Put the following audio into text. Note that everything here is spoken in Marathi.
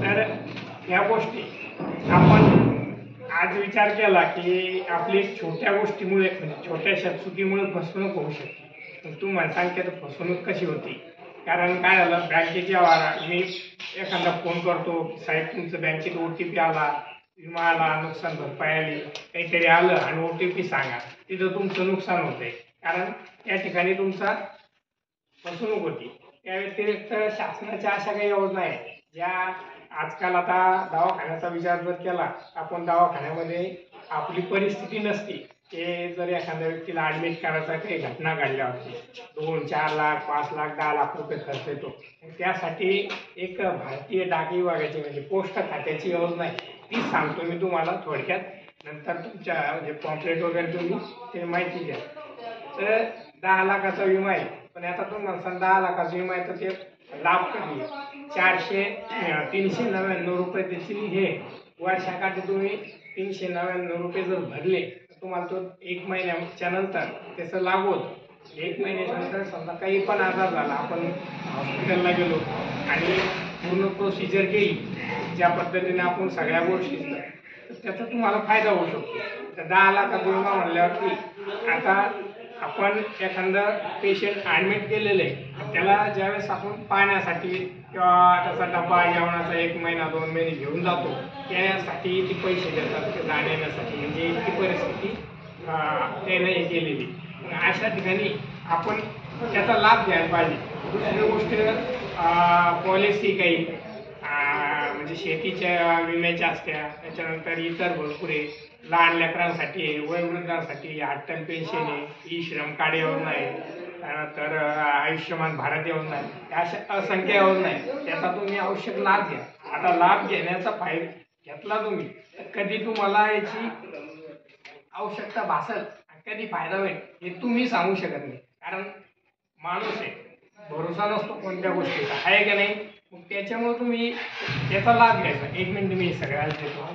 तर या गोष्टी आपण आज विचार केला की आपली छोट्या गोष्टीमुळे म्हणजे छोट्याशा चुकीमुळे फसवणूक होऊ शकते. तुम्हाला सांगते तर फसवणूक कशी होती. कारण काय झालं, बँकेच्या मी एखादा फोन करतो, साहेब तुमचं बँकेत OTP आला, विमा आला, नुकसान भरपाई आली, काहीतरी आलं आणि OTP सांगा, तिथं तुमचं नुकसान होतंय. कारण त्या ठिकाणी तुमचा फसवणूक होती. त्या व्यतिरिक्त शासनाच्या अशा काही योजना आहेत ज्या आजकाल आता दवाखान्याचा विचार जर केला, आपण दवाखान्यामध्ये आपली परिस्थिती नसती, ते जर एखाद्या व्यक्तीला ॲडमिट करायचा काही घटना घडल्यावरती 2-4 लाख 5 लाख 10 लाख रुपये खर्च येतो. त्यासाठी एक भारतीय डाक विभागाची म्हणजे पोस्ट खात्याची योजना आहे, ती सांगतो मी तुम्हाला थोडक्यात. नंतर तुमच्या म्हणजे पॉम्पलेट वगैरे तुम्ही ते माहिती घ्या. तर 10 लाखाचा विमा आहे, पण आता तुम्हाला सांग 10 लाखाचा विमा आहे तर ते लाभ कधी 399 रुपये त्याची हे वर्षाकाठी तुम्ही 399 रुपये जर भरले तर तुम्हाला तो 1 महिन्याच्या नंतर त्याचं लागू होतं. 1 महिन्याच्या नंतर समजा काही पण आजार झाला, आपण हॉस्पिटलला गेलो आणि पूर्ण प्रोसिजर केली ज्या पद्धतीने आपण सगळ्या गोष्टी, तर त्याचा तुम्हाला फायदा होऊ शकतो. तर 10 लाखाचा विमा म्हणल्यावरती आता आपण एखादं पेशंट ॲडमिट केलेलं आहे, त्याला ज्यावेळेस आपण पाहण्यासाठी किंवा त्याचा डबा जेवणाचा 1 महिना 2 महिने घेऊन जातो, त्यासाठी ती पैसे देतात ते जाण्यासाठी, म्हणजे इतकी परिस्थिती त्यानं हे केलेली. अशा ठिकाणी आपण त्याचा लाभ घ्यायला पाहिजे. दुसरी गोष्ट पॉलिसी काही म्हणजे शेतीच्या विम्याच्या असत्या, त्याच्यानंतर इतर भरपूर आहे, लहान लेकरांसाठी आहे, वयोवृद्धांसाठी अटल पेन्शन आहे, ई-श्रम कार्ड योजना आहे, त्यानंतर आयुष्यमान भारत योजना आहे, अशा असंख्य योजना आहे. त्याचा तुम्ही आवश्यक लाभ घ्या. आता लाभ घेण्याचा फायदा घेतला तुम्ही, कधी तुम्हाला याची आवश्यकता भासेल, कधी फायदा होईल हे तुम्ही सांगू शकत नाही. कारण माणूस आहे, भरोसा नसतो कोणत्या गोष्टीचा, आहे की नाही. मग त्याच्यामुळे तुम्ही त्याचा लाभ घ्यायचा. 1 मिनिट मी सगळ्यांना देतो.